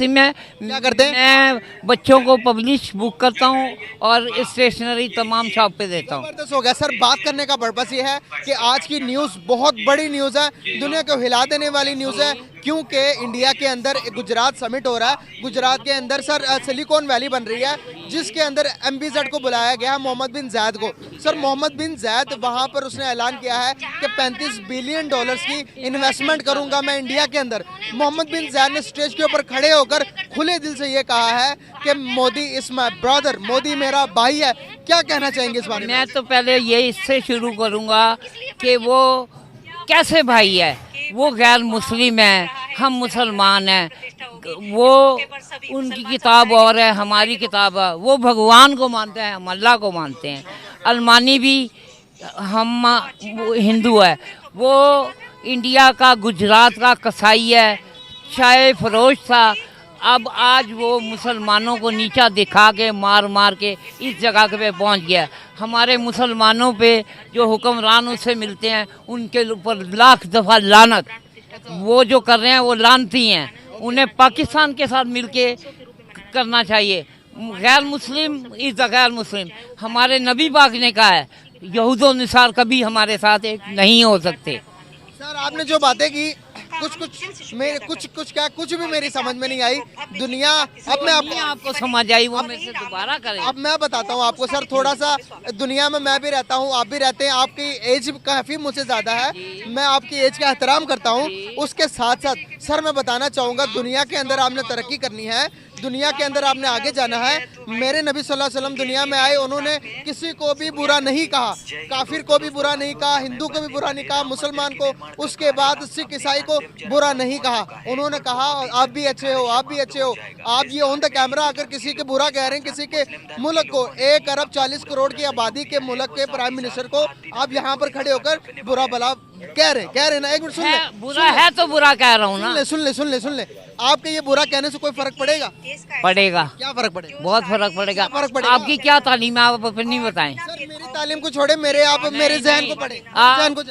मैं क्या करते हैं? मैं बच्चों को पब्लिश बुक करता हूँ और स्टेशनरी तमाम शॉप पे देता हूँ। जबरदस्त हो गया सर। बात करने का पर्पस ये है कि आज की न्यूज़ बहुत बड़ी न्यूज़ है, दुनिया को हिला देने वाली न्यूज़ है, क्योंकि इंडिया के अंदर एक गुजरात समिट हो रहा है। गुजरात के अंदर सर सिलिकॉन वैली बन रही है, जिसके अंदर MBZ को बुलाया गया है, मोहम्मद बिन जायद को। सर मोहम्मद बिन जायद वहाँ पर उसने ऐलान किया है कि $35 बिलियन की इन्वेस्टमेंट करूंगा मैं इंडिया के अंदर। मोहम्मद बिन जायद ने स्टेज के ऊपर खड़े होकर खुले दिल से ये कहा है कि Modi is my brother, Modi मेरा भाई है। क्या कहना चाहेंगे इस बारे में? मैं तो पहले ये इससे शुरू करूँगा कि वो कैसे भाई है, वो गैर मुस्लिम है, हम मुसलमान हैं। वो उनकी किताब और है, हमारी किताब है। वो भगवान को मानते हैं, हम अल्लाह को मानते हैं। अलमानी भी हम हिंदू है। वो इंडिया का गुजरात का कसाई है, चाय फरोश था। अब आज वो मुसलमानों को नीचा दिखा के मार मार के इस जगह पे पहुंच गया। हमारे मुसलमानों पे जो हुक्मरान उससे मिलते हैं उनके ऊपर लाख दफ़ा लानत। वो जो कर रहे हैं वो लानती हैं, उन्हें पाकिस्तान के साथ मिलके करना चाहिए। गैर मुस्लिम इज़ द गैर मुस्लिम। हमारे नबी पाक ने कहा है यहूद और निसार कभी हमारे साथ एक नहीं हो सकते। सर आपने जो बातें की कुछ भी मेरी समझ में नहीं आई। दुनिया अब मैं आपको समझ आई वो मेरे से दोबारा करें। अब मैं बताता हूँ आपको सर, थोड़ा सा दुनिया में मैं भी रहता हूँ, आप भी रहते हैं। आपकी एज काफ़ी मुझसे ज़्यादा है, मैं आपकी एज का एहतराम करता हूँ। उसके साथ साथ सर मैं बताना चाहूँगा, दुनिया के अंदर आपने तरक्की करनी है, दुनिया के अंदर आपने आगे जाना है। मेरे नबी सल्लल्लाहु अलैहि वसल्लम दुनिया में आए, उन्होंने किसी को भी बुरा नहीं कहा, काफिर को भी बुरा नहीं कहा, हिंदू को भी बुरा नहीं कहा, मुसलमान को, उसके बाद सिख ईसाई को बुरा नहीं कहा। उन्होंने कहा आप भी अच्छे हो, आप भी अच्छे हो। आप ये ऑन द कैमरा अगर किसी के बुरा कह रहे हैं, किसी के मुल्क को 1 अरब 40 करोड़ की आबादी के मुल्क के प्राइम मिनिस्टर को आप यहाँ पर खड़े होकर बुरा भला कह रहे ना। एक मिनट सुन ले, बुरा है तो बुरा कह रहा हूँ ना। सुन ले। आपके ये बुरा कहने से कोई फर्क पड़ेगा? पड़ेगा। क्या फर्क पड़ेगा? बहुत फर्क पड़ेगा। फर्क पड़ेगा। आपकी क्या तालीम है, आप अपनी बताएं। सर मेरी तालीम को छोड़े, आप मेरे जहन को पढ़े।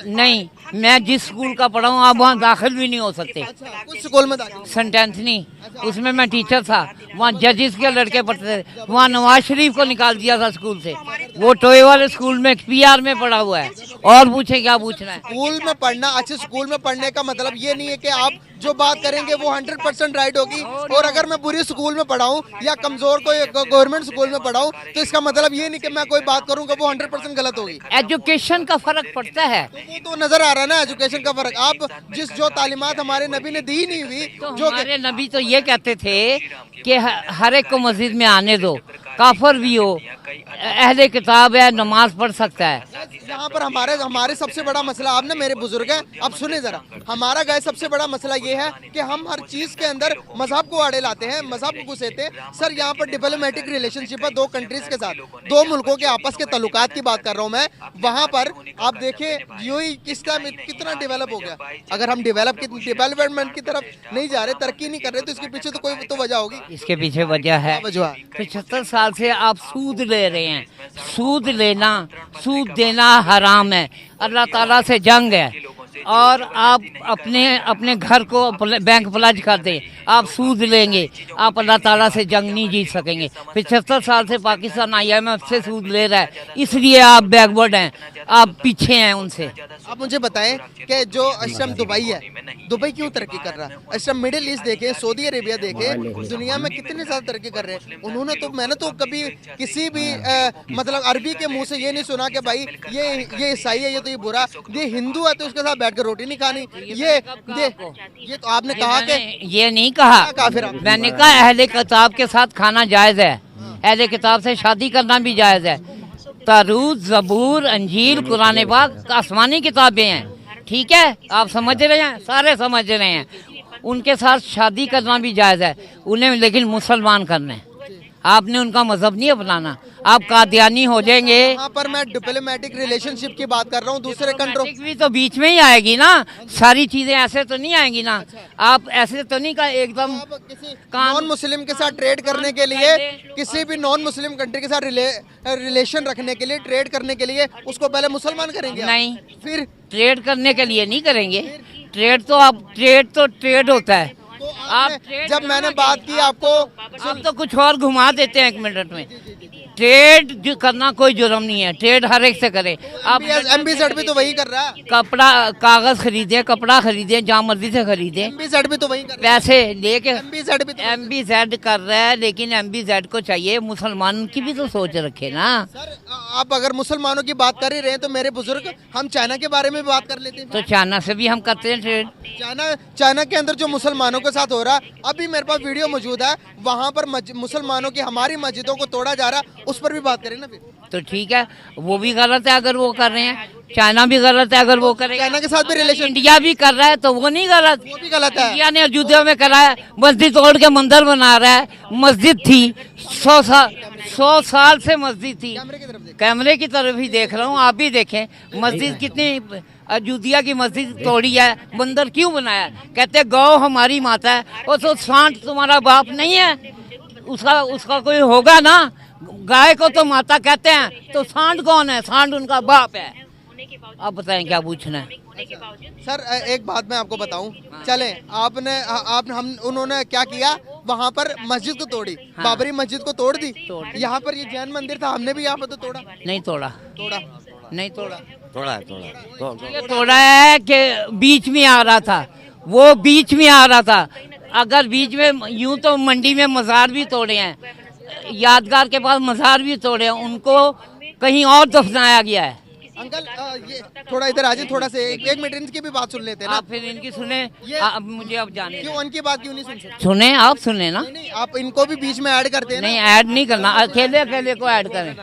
नहीं, मैं जिस स्कूल का पढ़ा हूँ आप वहाँ दाखिल भी नहीं हो सकते। अच्छा, कुछ स्कूल में दाखिल? सेंटेंस नहीं, उसमें मैं टीचर था, वहाँ जजेस के लड़के पढ़ते थे। वहाँ नवाज शरीफ को निकाल दिया था स्कूल से। वो टोए वाले स्कूल में PR में पढ़ा हुआ है। और पूछे क्या पूछना है। स्कूल में पढ़ना, अच्छे स्कूल में पढ़ने का मतलब ये नहीं है कि आप जो बात करेंगे वो 100% राइट होगी। और अगर मैं बुरी स्कूल में पढ़ाऊं या कमजोर को गवर्नमेंट स्कूल में पढ़ाऊं तो इसका मतलब ये नहीं कि मैं कोई बात करूंगा वो 100% गलत होगी। एजुकेशन का फर्क पड़ता है, तो नजर आ रहा है ना एजुकेशन का फर्क। आप जो तालीमात हमारे नबी ने दी नहीं हुई, तो जो हमारे नबी तो ये कहते थे कि हर एक को मस्जिद में आने दो, काफर भी हो, अहले किताब है, नमाज पढ़ सकता है। यहाँ पर हमारे सबसे बड़ा मसला, आप ना मेरे बुजुर्ग हैं, अब सुने जरा, हमारा गाय सबसे बड़ा मसला ये है कि हम हर चीज के अंदर मजहब को आड़े लाते हैं, मजहब को घुसेते हैं। सर यहाँ पर डिप्लोमेटिक रिलेशनशिप है 2 कंट्रीज के साथ, 2 मुल्कों के आपस के ताल्लुकात की बात कर रहा हूँ मैं। वहाँ पर आप देखें यूएई कितना डेवलप हो गया। अगर हम डेवलपमेंट की तरफ नहीं जा रहे, तरक्की नहीं कर रहे, तो इसके पीछे तो कोई तो वजह होगी। इसके पीछे वजह है 75 साल से आप सूद ले रहे हैं। सूद लेना, सूद देना हराम है, अल्लाह ताला से जंग है। और आप अपने घर को बैंक प्लज कर दें, आप सूद लेंगे, आप अल्लाह ताला से जंग नहीं जीत सकेंगे। 75 साल से पाकिस्तान IMF से सूद ले रहा है, इसलिए आप बैकवर्ड हैं, आप पीछे हैं उनसे। आप मुझे बताएं कि जो अशरम दुबई है, दुबई क्यों तरक्की कर रहा है? अशरम मिडिल ईस्ट देखे, सऊदी अरेबिया देखे, दुनिया में कितने ज़्यादा तरक्की कर रहे हैं। उन्होंने तो, मैंने तो कभी किसी भी मतलब अरबी के मुंह से ये नहीं सुना कि भाई ये ईसाई है, ये तो ये बुरा, ये हिंदू है तो उसके साथ बैठकर रोटी नहीं खानी। ये तो आपने कहा कि ये नहीं कहा, मैंने कहा अहले किताब के साथ खाना जायज़ है, अहले किताब से शादी करना भी जायज़ है। तारूत, ज़बूर, अंजील, कुरान पाक आसमानी किताबें हैं, ठीक है, आप समझ रहे हैं, सारे समझ रहे हैं। उनके साथ शादी करना भी जायज़ है, उन्हें लेकिन मुसलमान करना है। आपने उनका मजहब नहीं अपनाना, आप कादियानी हो जाएंगे। यहाँ पर मैं डिप्लोमेटिक रिलेशनशिप की बात कर रहा हूँ, दूसरे कंट्रोल भी तो बीच में ही आएगी ना, सारी चीजें ऐसे तो नहीं आएंगी ना। आप ऐसे तो नहीं का एकदम नॉन मुस्लिम के साथ ट्रेड करने के लिए, किसी भी नॉन मुस्लिम कंट्री के साथ रिलेशन रखने के लिए, ट्रेड करने के लिए उसको पहले मुसलमान करेंगे? नहीं, फिर ट्रेड करने के लिए नहीं करेंगे। ट्रेड तो ट्रेड होता है। तो जब मैंने बात की आपको आप तो कुछ और घुमा देते हैं 1 मिनट में। ट्रेड जो करना कोई जुर्म नहीं है, ट्रेड हर एक से करे। आप एमबीजेड भी तो वही कर रहा है, कपड़ा कागज खरीदे, कपड़ा खरीदे, जहाँ मर्जी से खरीदे, एमबीजेड भी तो वही कर रहा है, पैसे लेके एमबीजेड भी तो MBZ कर रहा है। लेकिन MBZ को चाहिए मुसलमान की भी तो सोच रखे ना। सर आप अगर मुसलमानों की बात कर ही रहे हैं तो मेरे बुजुर्ग हम चाइना के बारे में भी बात कर लेते हैं। तो चाइना से भी हम करते हैं ट्रेड। चाइना के अंदर जो मुसलमानों के साथ हो रहा है, अभी मेरे पास वीडियो मौजूद है, वहाँ पर मुसलमानों की हमारी मस्जिदों को तोड़ा जा रहा है, उस पर भी बात करें ना फिर। तो ठीक है, वो भी गलत है अगर वो कर रहे हैं, चाइना भी गलत है अगर वो करेगा। चाइना के साथ भी रिलेशन, इंडिया भी कर रहा है तो वो नहीं गलत, वो भी गलत है। इंडिया ने अयोध्या में करा है, मस्जिद तोड़ के मंदिर बना रहा है। मस्जिद थी 100 साल से मस्जिद थी। कैमरे की तरफ ही देख रहा हूँ, आप भी देखें मस्जिद कितनी। अयोध्या की मस्जिद तोड़ी है, मंदिर क्यों बनाया? कहते गौ हमारी माता है, और तो सांड तुम्हारा बाप नहीं है, उसका कोई होगा ना। गाय को तो माता कहते हैं, तो सांड कौन है? सांड उनका बाप है। आप बताएं क्या पूछना है? सर एक बात मैं आपको बताऊं, चले उन्होंने क्या किया, वहाँ पर मस्जिद को तोड़ी, हाँ। बाबरी मस्जिद को तोड़ दी। यहाँ पर ये जैन मंदिर था, हमने भी यहाँ पर तो तोड़ा नहीं तोड़ा, नहीं तोड़ा, तोड़ा ये तोड़ा है कि बीच में आ रहा था, वो बीच में आ रहा था। अगर बीच में यूं तो मंडी में मज़ार भी तोड़े हैं, यादगार के पास मज़ार भी तोड़े हैं, उनको कहीं और दफनाया गया है। अंकल ये थोड़ा इधर आ जाए, थोड़ा से एक मिनट इनकी भी बात सुन लेते हैं ना। आप फिर इनकी सुने, मुझे अब जाने क्यों उनकी बात क्यों नहीं सुन सकते? सुने, आप सुने ना। नहीं, आप इनको भी बीच में ऐड करते हैं ना। नहीं, ऐड नहीं करना, अकेले अकेले को ऐड करें।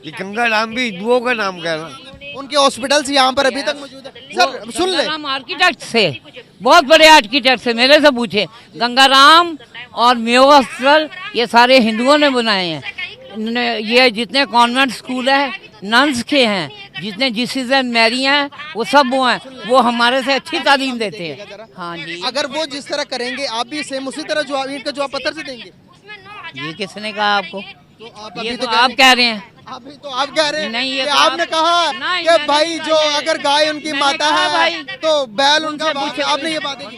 ये गंगा नाम भी हिंदुओं का नाम का है ना। उनके हॉस्पिटल्स यहाँ पर अभी तक मौजूद है। सर सुन ले, गंगाराम आर्किटेक्ट से, बहुत बड़े आर्किटेक्ट से मेरे से पूछे, गंगाराम और मेवा हॉस्पिटल ये सारे हिंदुओं ने बनाए हैं। ये जितने कॉन्वेंट स्कूल है नन्स के हैं, जितने जीसस एंड मैरी हैं, वो सब वो हैं, वो हमारे से अच्छी तालीम देते हैं। हाँ जी, अगर वो जिस तरह करेंगे आप भी सेम उसी तरह जवाब, इनका जवाब पत्थर से देंगे। ये किसने कहा आपको? तो आप ये अभी तो आप कह रहे हैं। अभी तो आप कह रहे हैं नहीं, ये कि तो आपने कहा नहीं, कि मैंने भाई नहीं जो कहा, अगर गाय उनकी मैंने माता कहा है भाई, तो बैल उनका बाप। पूछे, आपने ये बातें की।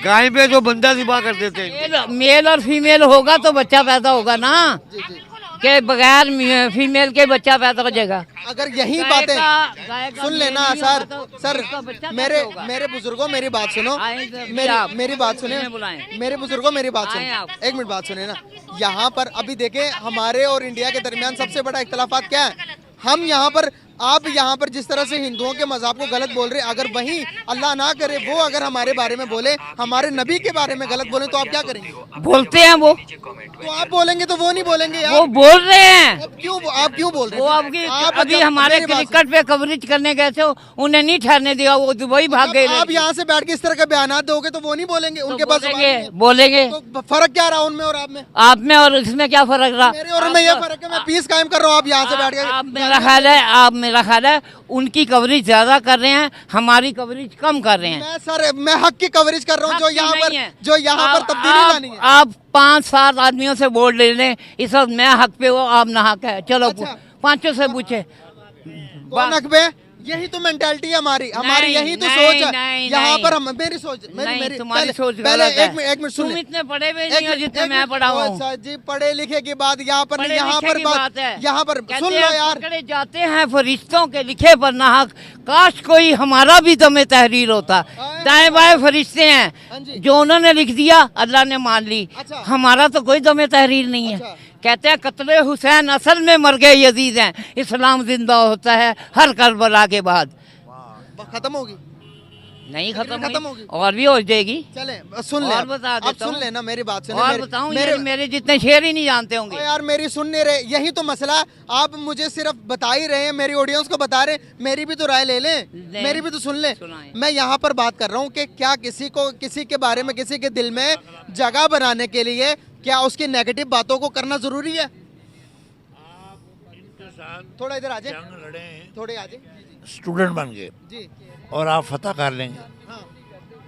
गाय पे जो बंदा सिपा कर देते हैं। मेल और फीमेल होगा तो बच्चा पैदा होगा ना, के बगैर फीमेल के बच्चा पैदा हो जाएगा। अगर यही गाय बातें का सुन लेना मेल नहीं सर, होगा तो सर उसका बच्चा मेरे कैसे होगा? मेरे बुजुर्गों मेरी बात सुनो, आए तो आप, मेरी बात सुने, उन्हें बुलाएं। मेरे बुजुर्गों मेरी बात आए आप। सुनो, 1 मिनट बात सुने ना। यहाँ पर अभी देखें हमारे और इंडिया के दरमियान सबसे बड़ा इख्तलाफात क्या है? हम यहाँ पर, आप यहाँ पर जिस तरह से हिंदुओं के मज़हब को गलत बोल रहे हैं, अगर वही अल्लाह ना करे वो अगर हमारे बारे में बोले, हमारे नबी के बारे में गलत बोले, तो आप क्या करेंगे? बोलते हैं वो, तो आप बोलेंगे तो वो नहीं बोलेंगे यार। वो बोल रहे हैं। आप क्यों बोल रहे वो हैं? अभी आप अभी जब हमारे मेरी बात क्रिकेट पे कवरेज करने गए थे, उन्हें नहीं ठहरने दिया, वो दुबई भाग गए। आप यहाँ से बैठ के इस तरह के बयान दोगे तो वो नहीं बोलेंगे, उनके पास जुबान नहीं है। बोलेंगे। तो फर्क क्या रहा उनमें और आप में? आप में और इसमें क्या फर्क रहा? मेरे और उनमें ये फर्क है, मैं पीस कायम कर रहा हूँ, आप यहाँ से बैठ आप के। मेरा ख्याल है उनकी कवरेज ज्यादा कर रहे हैं, हमारी कवरेज कम कर रहे हैं। मैं हक की कवरेज कर रहा हूँ, जो यहाँ पर तब्दीली लानी है। आप 5-7 आदमियों से वोट ले लें, इस वक्त मैं हक पे हो, आप ना हक है। चलो अच्छा। 5 से पूछे। कौन हक पे? यही तो मेंटालिटी है हमारी यही तो सोच है। यहाँ पर हम मेरी सोच, मेरी तुम्हारी सोच पहले गलत है। एक मिनट सुन तुम ले। इतने पढ़े हुए नहीं हो जितने मैं पढ़ा हूँ। अच्छा जी, पढ़े लिखे की बात यहाँ पर नहीं, यहाँ पढ़े पर लिखे की बात है। यहाँ पर कहते सुन लो हैं, यार। पकड़े जाते हैं फरिश्तों के लिखे पर नाहक, काश कोई हमारा भी दमे तहरीर होता। दाएं बाएं फरिश्ते हाँ हैं, जी। जो उन्होंने लिख दिया अल्लाह ने मान ली। अच्छा। हमारा तो कोई दमे तहरीर नहीं है। अच्छा। कहते हैं कत्ले हुसैन असल में मर गए यजीद हैं, इस्लाम जिंदा होता है हर करबला के बाद। खत्म होगी? नहीं खत्म खत्म होगी, होगी। और भी हो जाएगी। चले सुन ले, और बता अब देता सुन हूँ। लेना मेरी बात सुने। और बताऊं, मेरे जितने शेर ही नहीं जानते होंगे। यार मेरी सुन नहीं रहे, यही तो मसला है। आप मुझे सिर्फ बता ही रहे हैं, मेरी ऑडियंस को बता रहे, मेरी भी तो राय ले लें, मेरी भी तो सुन ले। मैं यहाँ पर बात कर रहा हूँ कि क्या किसी के बारे में, किसी के दिल में जगह बनाने के लिए क्या उसकी नेगेटिव बातों को करना जरूरी है? थोड़ा इधर आ जाए, थोड़े आ जाए। स्टूडेंट बन गए जी, और आप फतह कर लेंगे। हाँ,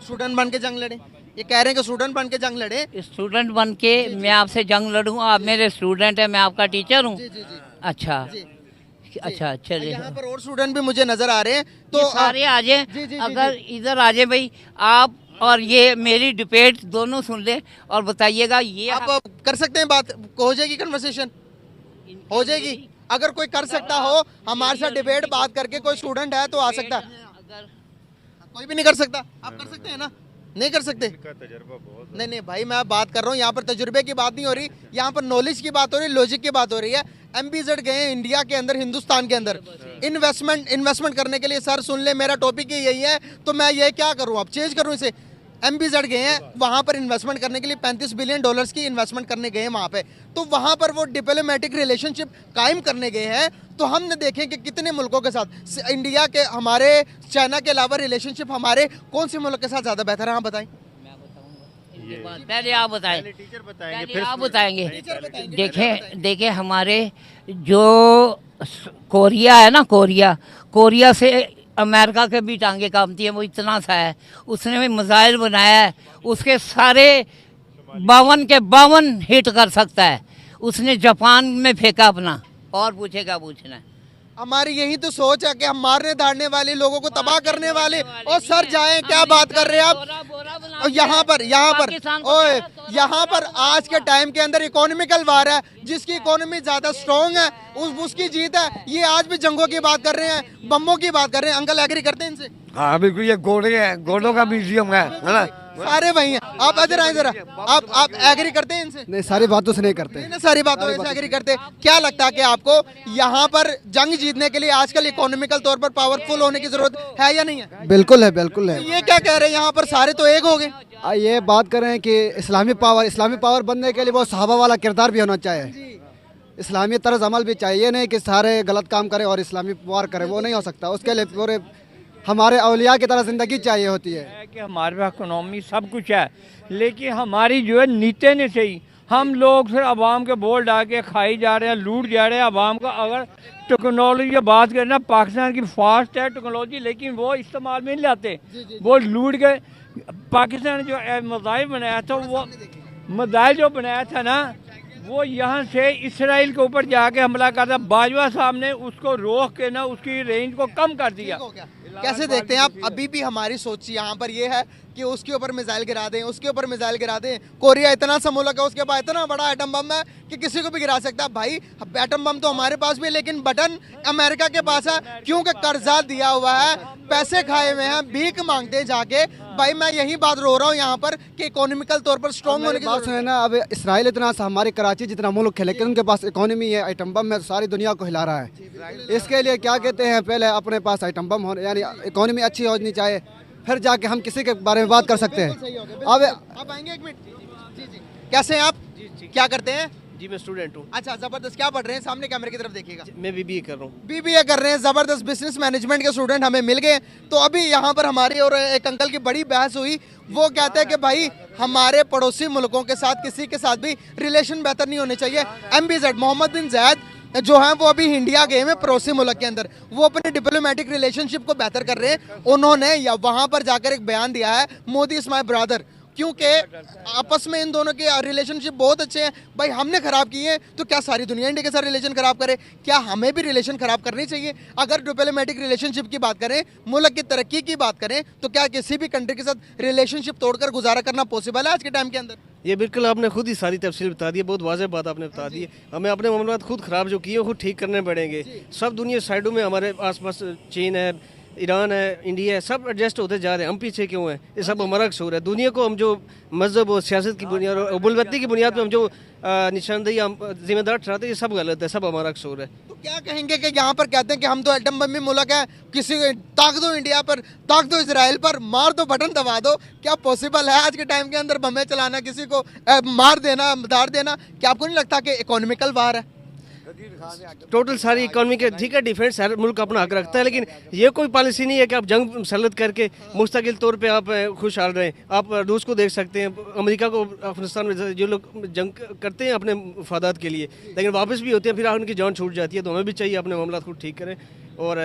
स्टूडेंट बन के जंग लड़े, ये कह रहे हैं कि स्टूडेंट बन के जंग लड़े। स्टूडेंट बन के मैं आपसे जंग लड़ूं, आप मेरे स्टूडेंट हैं, मैं आपका टीचर हूँ। जी जी जी अच्छा जी। अच्छा, चलिए। यहाँ पर और स्टूडेंट भी मुझे नजर आ रहे हैं, तो ये सारे आ जाए। जी, जी, जी, अगर इधर आ जाए भाई, आप और ये मेरी डिबेट दोनों सुन ले और बताइएगा ये आप कर सकते हैं बात, हो जाएगी कन्वर्सेशन, हो जाएगी। अगर कोई कर सकता हो हमारे साथ डिबेट बात करके, कोई स्टूडेंट है तो आ सकता है, अगर कोई भी नहीं कर सकता। आप कर सकते हैं ना? नहीं कर सकते? नहीं नहीं भाई, मैं बात कर रहा हूँ, यहाँ पर तजुर्बे की बात नहीं हो रही, यहाँ पर नॉलेज की बात हो रही है, लॉजिक की बात हो रही है। MBZ गए हैं इंडिया के अंदर, हिंदुस्तान के अंदर इन्वेस्टमेंट करने के लिए। सर सुन ले, मेरा टॉपिक ही यही है, तो मैं ये क्या करूँ, अब चेंज करूँ इसे। MBZ गए हैं, वहाँ पर इन्वेस्टमेंट करने के लिए $35 बिलियन की इन्वेस्टमेंट करने गए हैं वहाँ पे। तो वहाँ पर वो डिप्लोमेटिक रिलेशनशिप कायम करने गए हैं। तो हमने देखें कि कितने मुल्कों के साथ इंडिया के, हमारे चाइना के अलावा रिलेशनशिप हमारे कौन से मुल्क के साथ ज़्यादा बेहतर है? हाँ बताएं। पहले आप बताएं, टीचर बताएंगे, पहले फिर आप बताएंगे। देखें हमारे जो कोरिया है ना, कोरिया से अमेरिका के भी टांगे कामती है, वो इतना सा है, उसने भी मिसाइल बनाया है, उसके सारे 52 के 52 हिट कर सकता है। उसने जापान में फेंका अपना, और पूछेगा पूछना है। हमारी यही तो सोच है कि हम मारने धाड़ने वाले लोगों को तबाह करने वाले। और सर जाएं, क्या बात कर रहे हैं आप? और यहाँ पर ओए, यहाँ पर आज के टाइम के अंदर इकोनॉमिकल वार है, जिसकी इकोनॉमी ज्यादा स्ट्रॉन्ग है उसकी जीत है। ये आज भी जंगों की बात कर रहे हैं, बम्बों की बात कर रहे हैं। अंकल एग्री करते हैं इनसे? हाँ बिल्कुल, ये घोड़े हैं, घोड़ों का म्यूजियम है ना। सारे वही हैं। आप इधर आए जरा, आप एग्री करते हैं इनसे? नहीं, सारी बातों से नहीं करते। नहीं, सारी बातों से एग्री करते। क्या लगता है कि आपको यहाँ पर जंग जीतने के लिए आजकल इकोनॉमिकल तौर पर पावरफुल होने की जरूरत है या नहीं है? बिल्कुल है, बिल्कुल है। ये क्या कह रहे हैं, यहाँ पर सारे तो एक हो गए। ये बात कर रहे हैं कि इस्लामी पावर बनने के लिए वो सहाबा वाला किरदार भी होना चाहिए, इस्लामी तर्ज अमल भी चाहिए। नहीं कि सारे गलत काम करें और इस्लामी वार करें, वो नहीं हो सकता। उसके लिए पूरे हमारे औलिया की तरह ज़िंदगी चाहिए होती है। कि हमारे पास इकोनॉमी सब कुछ है, लेकिन हमारी जो है नीति नहीं सही। हम लोग फिर अवाम के बोल डाल के खाई जा रहे हैं, लूट जा रहे हैं अवाम का। अगर टेक्नोलॉजी की बात करें ना, पाकिस्तान की फास्ट है टेक्नोलॉजी, लेकिन वो इस्तेमाल में नहीं लाते, वो लूट गए। पाकिस्तान जो मिसाइल बनाया था, वो मिसाइल जो बनाया था ना, वो यहाँ से इसराइल के ऊपर जाके हमला करता। बाजवा साहब ने उसको रोक के ना उसकी रेंज को कम कर दिया। कैसे देखते हैं आप? अभी भी हमारी सोच यहाँ पर ये है कि उसके ऊपर मिसाइल गिरा दें, उसके ऊपर मिसाइल गिरा दें। कोरिया इतना सा मुल्क है, उसके पास इतना बड़ा एटम बम है कि किसी को भी गिरा सकता है। भाई एटम बम तो हमारे पास भी है, लेकिन बटन अमेरिका के पास है, क्योंकि कर्जा दिया हुआ है, पैसे खाए हुए हैं, भीख मांगते हैं जाके। भाई मैं यही बात रो रहा हूँ यहाँ पर कि इकोनॉमिकल तौर पर स्ट्रॉन्ग होने की बात सुने ना, अब इसराइल इतना सा हमारी कराची जितना मुल्क है, लेकिन उनके पास इकोनॉमी है, आइटम बम में सारी दुनिया को हिला रहा है। इसके लिए क्या कहते हैं, पहले अपने पास आइटम बम होने, यानी इकोनॉमी अच्छी होनी चाहिए, फिर जाके हम किसी के बारे में बात कर सकते हैं। अब आप आएंगे एक मिनट? जी जी, कैसे हैं आप? क्या करते हैं? जी मैं स्टूडेंट हूँ। अच्छा जबरदस्त, क्या पढ़ रहे हैं? सामने कैमरे की तरफ देखिएगा। मैं BBA कर रहा हूँ। BBA कर रहे हैं, जबरदस्त। बिजनेस मैनेजमेंट के स्टूडेंट हमें मिल गए। तो अभी यहाँ पर हमारी और एक अंकल की बड़ी बहस हुई। वो कहते हैं कि भाई हमारे पड़ोसी मुल्कों के साथ किसी के साथ भी रिलेशन बेहतर नहीं होने चाहिए। MBZ मोहम्मद बिन जायद जो है वो अभी इंडिया गए हैं पड़ोसी मुल्क के अंदर, वो अपने डिप्लोमेटिक रिलेशनशिप को बेहतर कर रहे हैं। उन्होंने या वहाँ पर जाकर एक बयान दिया है, मोदी इज माय ब्रदर, क्योंकि आपस में इन दोनों के रिलेशनशिप बहुत अच्छे हैं। भाई हमने खराब किए हैं तो क्या सारी दुनिया इंडिया के साथ रिलेशन खराब करे? क्या हमें भी रिलेशन खराब करनी चाहिए? अगर डिप्लोमेटिक रिलेशनशिप की बात करें, मुल्क की तरक्की की बात करें, तो क्या किसी भी कंट्री के साथ रिलेशनशिप तोड़कर गुजारा करना पॉसिबल है आज के टाइम के अंदर? ये बिल्कुल आपने खुद ही सारी तफसील बता दी है, बहुत वाज़ेह बात आपने बता दी है। हमें अपने मामलात खुद ख़राब जो किए खुद ठीक करने पड़ेंगे। सब दुनिया साइडों में हमारे आसपास चीन है, ईरान है, इंडिया है, सब एडजस्ट होते जा रहे हैं। हम पीछे क्यों हैं? ये सब हमारा कसूर है। दुनिया को हम जो मजहब और सियासत की बुनियाद और बुलवत्ती की बुनियाद पर हम जो निशानदेही हम जिम्मेदार ठहराते हैं, ये सब गलत है, सब हमारा कसूर है। तो क्या कहेंगे कि यहाँ पर कहते हैं कि हम तो एटम बम मुल्क है, किसी ताक दो इंडिया पर, ताक दो इसराइल पर, मार दो, बटन दबा दो। क्या पॉसिबल है आज के टाइम के अंदर बमें चलाना, किसी को मार देना, दार देना? क्या आपको नहीं लगता कि इकोनॉमिकल वार है? टोटल सारी इकॉनमी के ठीक है, डिफेंस हर मुल्क अपना हक रखता है, लेकिन ये कोई पॉलिसी नहीं है कि आप जंग मुसल्लत करके मुस्तकिल तौर पे आप खुशहाल रहें। आप रूस को देख सकते हैं, अमेरिका को, अफगानिस्तान में जो लोग जंग करते हैं अपने मफादात के लिए, लेकिन वापस भी होते हैं, फिर उनकी जान छूट जाती है। तो हमें भी चाहिए अपने मामला खुद ठीक करें और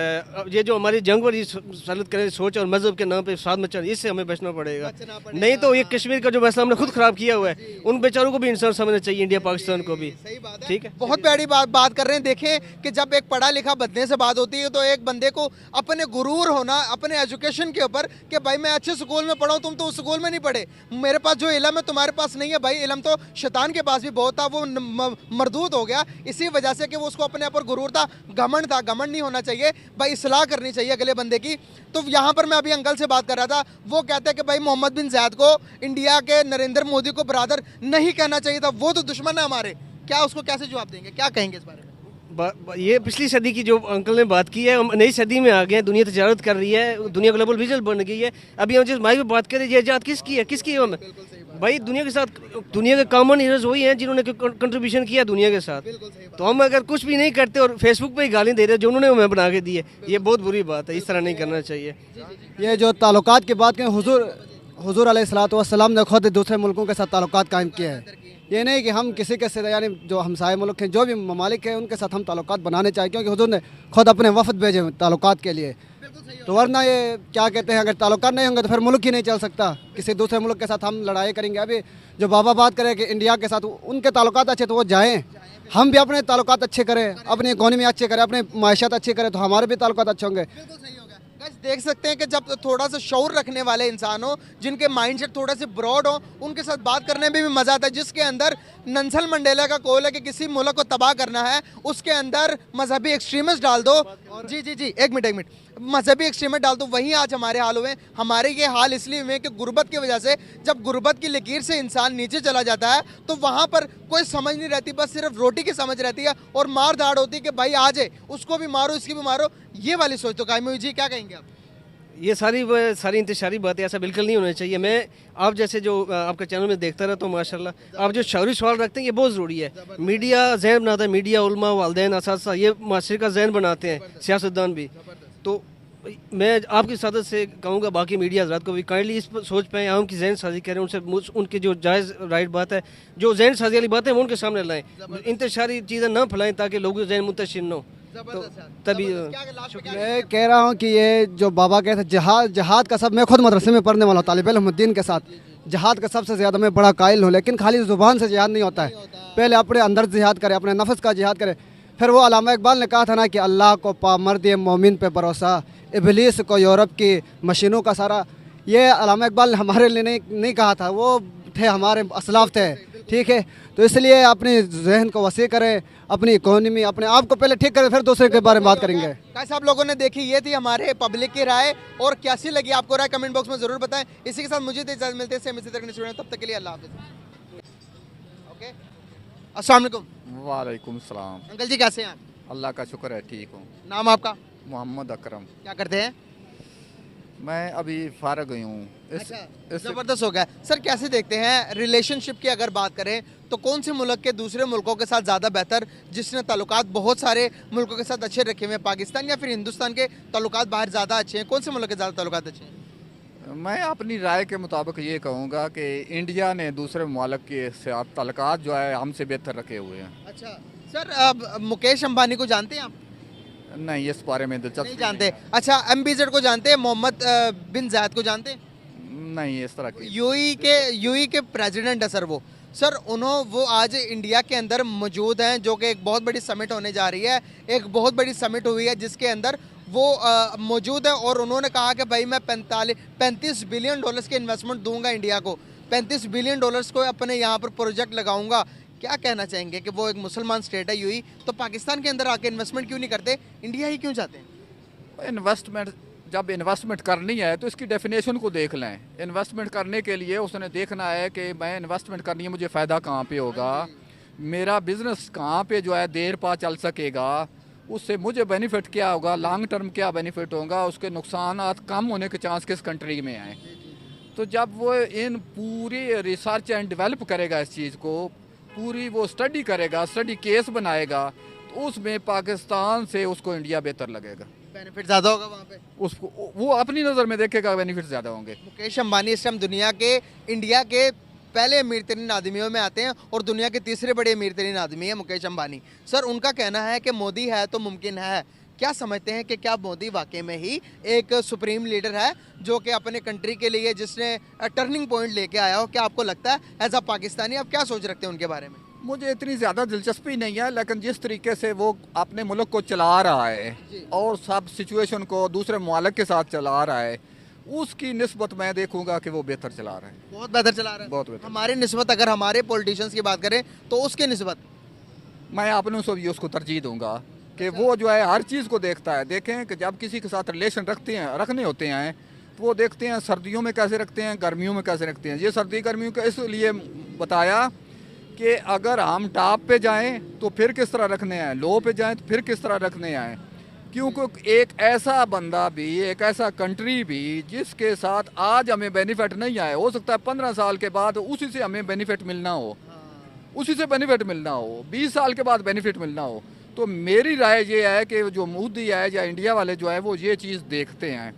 ये जो हमारी जंग वाली सलत करें सोच और मजहब के नाम पे साथ में चल, इससे हमें बचना पड़ेगा। नहीं तो ये कश्मीर का जो मसला हमने खुद खराब किया हुआ है, उन बेचारों को भी इंसान समझना चाहिए, इंडिया पाकिस्तान को भी। ठीक है, बहुत प्यारी बात कर रहे हैं। देखें कि जब एक पढ़ा लिखा बंदे से बात होती है तो एक बंदे को अपने गुरूर होना अपने एजुकेशन के ऊपर कि भाई मैं अच्छे स्कूल में पढ़ा हूं, तुम तो उस स्कूल में नहीं पढ़े, मेरे पास जो इल्म है तुम्हारे पास नहीं है। भाई इल्म तो शैतान के पास भी बहुत था, वो मरदूद हो गया इसी वजह से कि वो उसको अपने ऊपर गुरूर था, घमंड था। घमंड नहीं होना चाहिए भाई, इस्लाह करनी चाहिए अगले बंदे की। तो यहाँ पर मैं अभी अंकल से बात कर रहा था, वो कहते हैं कि भाई मोहम्मद बिन ज़ायद को इंडिया के नरेंद्र मोदी को ब्रदर नहीं कहना चाहिए था, वो तो दुश्मन है हमारे। क्या उसको कैसे जवाब देंगे, क्या कहेंगे इस बारे में? ये पिछली सदी की जो अंकल ने बात की है, हम नई सदी में आ गए हैं, दुनिया तजारत कर रही है, दुनिया ग्लोबल विजन बन गई है। अभी हम जिस माइक में बात करें, ये आजाद किसकी है, किसकी है? हम भाई दुनिया के साथ, दुनिया के कॉमन हीरोज वही हैं जिन्होंने कंट्रीब्यूशन किया दुनिया के साथ। तो हम अगर कुछ भी नहीं करते और फेसबुक पे ही गाली दे रहे जो उन्होंने हमें बना के दी है, ये बहुत बुरी बात है, इस तरह नहीं करना चाहिए। ये जो ताल्लुकात की बात करें, हुजूर अलैहिस्सलाम ने खुद दूसरे मुल्कों के साथ ताल्लुकात कायम किए हैं। ये नहीं कि हम किसी के साथ, यानी जो हमसाए मुल्क हैं, जो भी ममालिक हैं, उनके साथ हम ताल्लुकात बनाने चाहिए, क्योंकि हुजूर ने खुद अपने वफद भेजे ताल्लुकात के लिए। तो वरना ये क्या कहते हैं, अगर ताल्लुकात नहीं होंगे तो फिर मुल्क ही नहीं चल सकता। किसी दूसरे मुल्क के साथ हम लड़ाई करेंगे। अभी जो बाबा बात करें कि इंडिया के साथ उनके ताल्लुकात अच्छे, तो वो जाएँ, हम भी अपने ताल्लुकात अच्छे करें, अपनी इकोनॉमी अच्छे करें, अपनी मायशत अच्छी करें, तो हमारे भी ताल्लुकात अच्छे होंगे। देख सकते हैं कि जब थोड़ा सा शौर रखने वाले इंसान हो, जिनके माइंडसेट थोड़ा से ब्रॉड हो, उनके साथ बात करने में भी मजा आता है। जिसके अंदर नेल्सन मंडेला का कॉल है कि किसी मुल्क को तबाह करना है, उसके अंदर मजहबी एक्सट्रीमिस्ट डाल दो। जी एक मिनट, मजहबी एक्सट्रीमिस्ट डाल दो। वहीं आज हमारे हाल हुए। हमारे ये हाल इसलिए हुए कि गुर्बत की वजह से, जब गुर्बत की लकीर से इंसान नीचे चला जाता है तो वहाँ पर कोई समझ नहीं रहती, बस सिर्फ रोटी की समझ रहती है और मार धाड़ होती है कि भाई आ जाए, उसको भी मारो, इसकी भी मारो। ये वाली सोच तो कायम हुई। जी क्या कहेंगे आप? ये सारी इंतशारी बातें ऐसा बिल्कुल नहीं होना चाहिए। मैं आप जैसे जो आपका चैनल में देखता रहता हूँ, माशाल्लाह आप जो शौरी सवाल रखते हैं, ये बहुत ज़रूरी है। मीडिया जहन बनाता है, मीडिया उलमा वालदैन असातिज़ा ये माशरे का जहन बनाते हैं, सियासतदान भी। तो मैं आपकी सादत से कहूँगा बाकी मीडिया हज़रात को भी काइंडली इस सोच पे आम की जहन साजी करें, उनसे उनकी जो जायज़ राइट बात है, जो जहन साजी वाली बात है, वो उनके सामने लाएँ, इंतशारी चीज़ें ना फैलाएँ ताकि लोगों के जहन मुंतशिर न हो। तो तभी मैं कह रहा हूँ कि ये जो बाबा कहते हैं जहाद का सब, मैं खुद मदरसे में पढ़ने वाला हूँ, तालिब इल्म उद्दीन के साथ, जहाद का सबसे ज़्यादा मैं बड़ा कायल हूँ। लेकिन खाली ज़ुबान से जिहाद नहीं होता है, पहले अपने अंदर जिहाद करें, अपने नफ्स का जिहाद करें। फिर वो अल्लामा इकबाल ने कहा था ना कि अल्लाह को पा मर्द मोमिन पे भरोसा, इबलीस को यूरोप की मशीनों का सारा। ये अल्लामा इकबाल ने हमारे लिए नहीं कहा था, वो थे हमारे असलाफ थे। ठीक है, तो इसलिए अपने जहन को वसी करें, अपनी इकोनॉमी, अपने आप को पहले ठीक करें, फिर दूसरे के बारे में बात करेंगे। कैसे आप लोगों ने देखी, ये थी हमारे पब्लिक की राय, और कैसी लगी आपको राय कमेंट बॉक्स में जरूर बताएं। इसी के साथ मुझे इजाजत मिलते हैं, इसी तरह के तब तक के लिए अल्लाह हाफिज़। ओके, अस्सलाम वालेकुम। वालेकुम सलाम। अंकल जी कैसे हैं आप? अल्लाह का शुक्र है, ठीक हूँ। नाम आपका? मोहम्मद अकरम। क्या करते हैं? मैं अभी फारग हुई हूँ। ज़बरदस्त हो गया सर। कैसे देखते हैं रिलेशनशिप की अगर बात करें तो कौन से मुल्क के दूसरे मुल्कों के साथ ज़्यादा बेहतर, जिसने ताल्लुकात बहुत सारे मुल्कों के साथ अच्छे रखे हुए हैं, पाकिस्तान या फिर हिंदुस्तान के ताल्लुकात बाहर ज़्यादा अच्छे हैं? कौन से मुल्क के ज़्यादा ताल्लुकात अच्छे हैं? मैं अपनी राय के मुताबिक ये कहूँगा कि इंडिया ने दूसरे मुल्क के साथ ताल्लुकात जो है हमसे बेहतर रखे हुए हैं। अच्छा सर, अब मुकेश अंबानी को जानते हैं आप? नहीं, इस बारे में दिलचस्पी नहीं जानते। अच्छा, MBZ को जानते हैं? मोहम्मद बिन ज़ायद को जानते हैं? नहीं, इस तरह की। यूएई के प्रेसिडेंट है सर वो। सर वो आज इंडिया के अंदर मौजूद हैं, जो कि एक बहुत बड़ी समिट होने जा रही है। एक बहुत बड़ी समिट हुई है जिसके अंदर वो मौजूद है, और उन्होंने कहा कि भाई मैं 35 बिलियन डॉलर्स के इन्वेस्टमेंट दूंगा इंडिया को, 35 बिलियन डॉलर्स को अपने यहाँ पर प्रोजेक्ट लगाऊंगा। क्या कहना चाहेंगे कि वो एक मुसलमान स्टेट है यूएई, तो पाकिस्तान के अंदर आके इन्वेस्टमेंट क्यों नहीं करते, इंडिया ही क्यों चाहते हैं? इन्वेस्टमेंट, जब इन्वेस्टमेंट करनी है तो इसकी डेफिनेशन को देख लें। इन्वेस्टमेंट करने के लिए उसने देखना है कि मैं इन्वेस्टमेंट करनी है, मुझे फ़ायदा कहाँ पे होगा, मेरा बिज़नेस कहाँ पे जो है देर पा चल सकेगा, उससे मुझे बेनिफिट क्या होगा, लॉन्ग टर्म क्या बेनिफिट होगा, उसके नुकसान कम होने के चांस किस कंट्री में आए। तो जब वो इन पूरी रिसर्च एंड डेवलप करेगा, इस चीज़ को पूरी वो स्टडी करेगा, स्टडी केस बनाएगा, तो उसमें पाकिस्तान से उसको इंडिया बेहतर लगेगा, बेनिफिट ज़्यादा होगा वहाँ पे। उसको वो अपनी नज़र में देखेगा, बेनिफिट ज़्यादा होंगे। मुकेश अंबानी इस टाइम दुनिया के, इंडिया के पहले अमीर तरीन आदमियों में आते हैं और दुनिया के तीसरे बड़े अमीर तरीन आदमी है मुकेश अंबानी। सर उनका कहना है कि मोदी है तो मुमकिन है। क्या समझते हैं कि क्या मोदी वाकई में ही एक सुप्रीम लीडर है जो कि अपने कंट्री के लिए जिसने टर्निंग पॉइंट लेके आया हो? क्या आपको लगता है एज अ पाकिस्तानी आप क्या सोच रखते हैं उनके बारे में? मुझे इतनी ज़्यादा दिलचस्पी नहीं है, लेकिन जिस तरीके से वो अपने मुल्क को चला रहा है और सब सिचुएशन को दूसरे मुमालिक के साथ चला रहा है, उसकी निस्बत मैं देखूंगा कि वो बेहतर चला रहा है। बहुत बेहतर चला रहा है। बहुत बेहतर। हमारी निस्बत अगर हमारे पॉलिटिशियंस की बात करें तो उसके निस्बत मैं अपनों से भी उसको तरजीह दूंगा कि वो जो है हर चीज़ को देखता है। देखें कि जब किसी के साथ रिलेशन रखने होते हैं तो वो देखते हैं सर्दियों में कैसे रखते हैं, गर्मियों में कैसे रखते हैं। ये सर्दी गर्मियों का इसलिए बताया कि अगर हम टॉप पे जाएं तो फिर किस तरह रखने हैं, लो पे जाएं तो फिर किस तरह रखने हैं। क्योंकि एक ऐसा बंदा भी, एक ऐसा कंट्री भी जिसके साथ आज हमें बेनिफिट नहीं आए, हो सकता है 15 साल के बाद उसी से हमें बेनिफिट मिलना हो, उसी से बेनिफिट मिलना हो, 20 साल के बाद बेनिफिट मिलना हो। तो मेरी राय ये है कि जो मोदी है या इंडिया वाले जो है वो ये चीज़ देखते हैं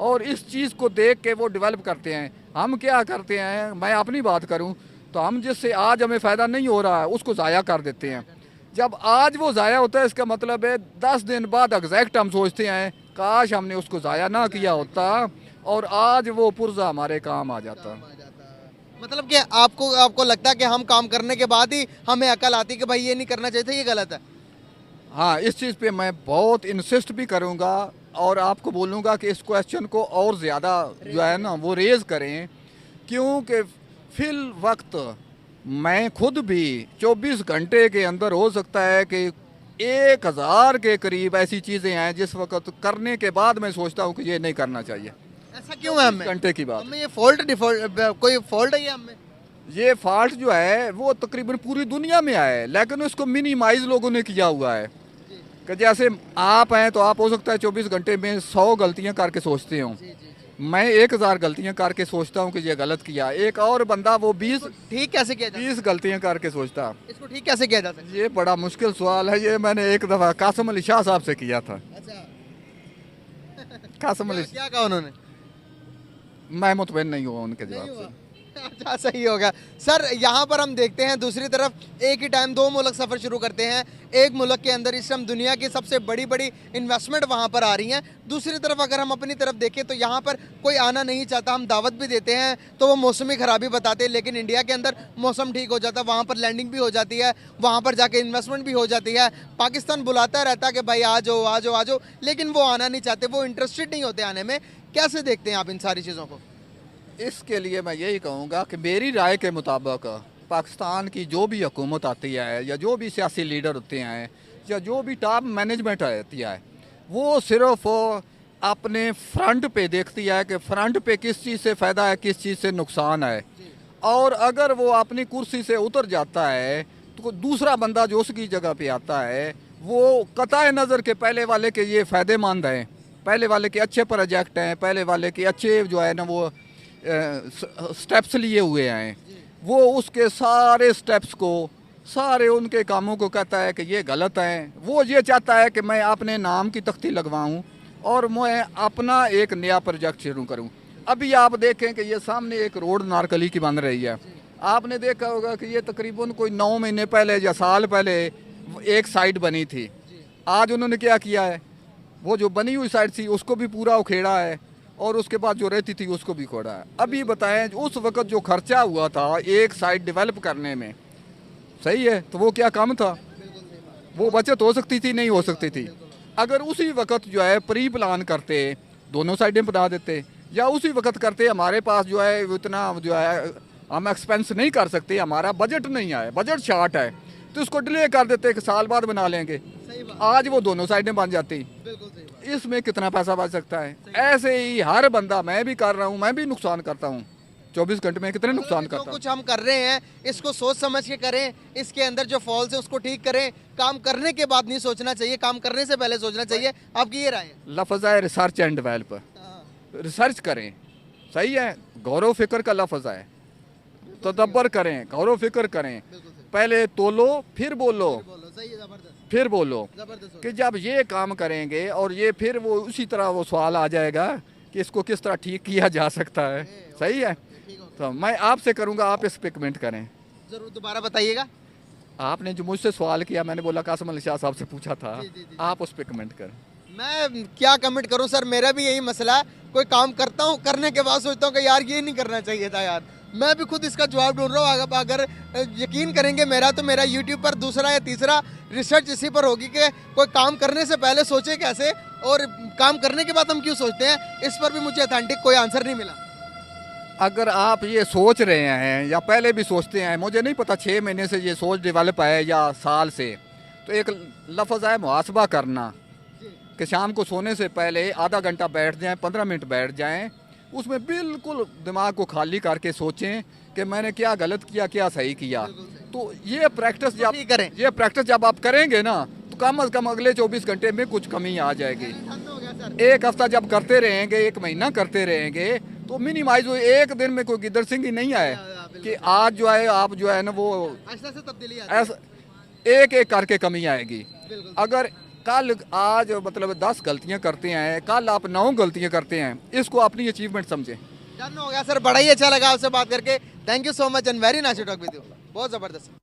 और इस चीज़ को देख के वो डेवलप करते हैं। हम क्या करते हैं, मैं अपनी बात करूं तो हम जिससे आज हमें फ़ायदा नहीं हो रहा है उसको ज़ाया कर देते हैं। जब आज वो ज़ाया होता है इसका मतलब है 10 दिन बाद एग्जैक्ट हम सोचते हैं काश हमने उसको ज़ाया ना किया होता और आज वो पुर्जा हमारे काम आ जाता। मतलब कि आपको लगता है कि हम काम करने के बाद ही हमें अकल आती कि भाई ये नहीं करना चाहिए था, ये गलत है? हाँ, इस चीज़ पे मैं बहुत इंसिस्ट भी करूँगा और आपको बोलूँगा कि इस क्वेश्चन को और ज़्यादा जो है ना वो रेज़ करें, क्योंकि फिल वक्त मैं खुद भी 24 घंटे के अंदर हो सकता है कि 1000 के करीब ऐसी चीज़ें हैं जिस वक्त करने के बाद मैं सोचता हूँ कि ये नहीं करना चाहिए। ऐसा क्यों है हमें? घंटे की बात, हमें ये फॉल्ट डिफॉल्ट कोई फॉल्ट है ये हमें? ये फॉल्ट जो है वो तकरीबन पूरी दुनिया में आया है, लेकिन उसको मिनिमाइज लोगों ने किया हुआ है। कि जैसे आप हैं तो आप हो सकता है 24 घंटे में 100 गलतियां करके सोचते हो, मैं 1000 गलतियां करके सोचता हूं कि ये गलत किया। एक और बंदा वो 20 ठीक कैसे किया जाता है? 20 गलतियां करके सोचता। इसको ठीक कैसे किया जाता है? ये बड़ा मुश्किल सवाल है। ये मैंने एक दफ़ा कासिम अली शाह साहब से किया था। अच्छा, कासिम अली, क्या कहा उन्होंने? मैं मुतमईन नहीं हुआ उनके जवाब नहीं से। हुआ। अच्छा, सही होगा सर। यहाँ पर हम देखते हैं दूसरी तरफ एक ही टाइम 2 मुल्क सफ़र शुरू करते हैं। एक मुल्क के अंदर इस टाइम दुनिया की सबसे बड़ी बड़ी इन्वेस्टमेंट वहाँ पर आ रही हैं। दूसरी तरफ अगर हम अपनी तरफ देखें तो यहाँ पर कोई आना नहीं चाहता। हम दावत भी देते हैं तो वो मौसमी ख़राबी बताते हैं, लेकिन इंडिया के अंदर मौसम ठीक हो जाता है, वहाँ पर लैंडिंग भी हो जाती है, वहाँ पर जाके इन्वेस्टमेंट भी हो जाती है। पाकिस्तान बुलाता रहता है कि भाई आ जाओ आ जाओ आ जाओ, लेकिन वो आना नहीं चाहते, वो इंटरेस्टेड नहीं होते आने में। कैसे देखते हैं आप इन सारी चीज़ों को? इसके लिए मैं यही कहूँगा कि मेरी राय के मुताबिक पाकिस्तान की जो भी हुकूमत आती है या जो भी सियासी लीडर होते हैं या जो भी टॉप मैनेजमेंट आती है, वो सिर्फ अपने फ्रंट पे देखती है कि फ्रंट पे किस चीज़ से फ़ायदा है, किस चीज़ से नुकसान है। और अगर वो अपनी कुर्सी से उतर जाता है तो दूसरा बंदा जो उसकी जगह पे आता है वो कताए नज़र के पहले वाले के ये फ़ायदेमंद हैं, पहले वाले के अच्छे प्रोजेक्ट हैं, पहले वाले के अच्छे जो है ना वो स्टेप्स लिए हुए हैं, वो उसके सारे स्टेप्स को, सारे उनके कामों को कहता है कि ये गलत हैं। वो ये चाहता है कि मैं अपने नाम की तख्ती लगवाऊं और मैं अपना एक नया प्रोजेक्ट शुरू करूं। अभी आप देखें कि ये सामने एक रोड नारकली की बन रही है। आपने देखा होगा कि ये तकरीबन कोई 9 महीने पहले या साल पहले एक साइड बनी थी। आज उन्होंने क्या किया है, वो जो बनी हुई साइड थी उसको भी पूरा उखेड़ा है और उसके बाद जो रहती थी उसको भी खोड़ा है। अभी बताएं उस वक्त जो खर्चा हुआ था एक साइड डेवलप करने में, सही है, तो वो क्या कम था? वो बचत हो सकती थी, नहीं हो सकती थी? अगर उसी वक्त जो है प्री प्लान करते, दोनों साइडें बना देते, या उसी वक्त करते हमारे पास जो है इतना जो है हम एक्सपेंस नहीं कर सकते, हमारा बजट नहीं आया, बजट शार्ट है, तो इसको डिले कर देते कि साल बाद बना लेंगे, आज वो दोनों साइडें बन जाती। इसमें कितना पैसा बच सकता है? ऐसे ही हर बंदा, मैं भी कर रहा हूँ, मैं भी नुकसान करता हूँ, 24 घंटे में कितने नुकसान करता हूँ। कुछ हम कर रहे हैं इसको सोच समझ के करें, इसके अंदर जो फॉल्स है उसको ठीक करें। काम करने के बाद नहीं सोचना चाहिए, काम करने से पहले सोचना चाहिए। आपकी ये राय है? लफ्ज़ है रिसर्च एंड डेवलप, रिसर्च करें, सही है, गौरव फिक्र का लफ्ज़ है, तदब्बर करें, गौरव फिक्र करें, पहले तोलो फिर बोलो, फिर बोलो कि जब ये काम करेंगे और ये फिर वो उसी तरह वो सवाल आ जाएगा कि इसको किस तरह ठीक किया जा सकता है, सही है। तो मैं आपसे करूँगा आप इस पे कमेंट करें। जरूर दोबारा बताइएगा। आपने जो मुझसे सवाल किया, मैंने बोला कासिम अली शाह साहब से पूछा था, आप उस पर कमेंट करें। मैं क्या कमेंट करूं सर, मेरा भी यही मसला है। कोई काम करता हूं, करने के बाद सोचता हूं कि यार ये नहीं करना चाहिए था यार। मैं भी खुद इसका जवाब ढूंढ रहा हूं। अगर यकीन करेंगे मेरा, तो मेरा यूट्यूब पर दूसरा या तीसरा रिसर्च इसी पर होगी कि कोई काम करने से पहले सोचे कैसे और काम करने के बाद हम क्यों सोचते हैं। इस पर भी मुझे ऑथेंटिक कोई आंसर नहीं मिला। अगर आप ये सोच रहे हैं या पहले भी सोचते हैं, मुझे नहीं पता 6 महीने से ये सोच डेवलप है या साल से, तो एक लफ्ज़ है मुहासबा करना, कि शाम को सोने से पहले आधा घंटा बैठ जाएं, 15 मिनट बैठ जाएं, उसमें बिल्कुल दिमाग को खाली करके सोचें कि मैंने क्या गलत किया, क्या सही किया। तो ये प्रैक्टिस जब करें, ये प्रैक्टिस जब आप करेंगे ना, तो कम अज़ कम अगले 24 घंटे में कुछ कमी आ जाएगी। एक हफ्ता जब करते रहेंगे, 1 महीना करते रहेंगे, तो मिनिमाइज हो, एक दिन में कोई गिद्दर सिंह ही नहीं आए कि आज जो है आप जो है ना वो ऐसा एक एक करके कमी आएगी। अगर कल आज मतलब 10 गलतियां करते हैं, कल आप 9 गलतियां करते हैं, इसको अपनी अचीवमेंट समझें। डन हो गया सर, बड़ा ही अच्छा लगा आपसे बात करके। Thank you so much and very nice to talk with you. बहुत ज़बरदस्त।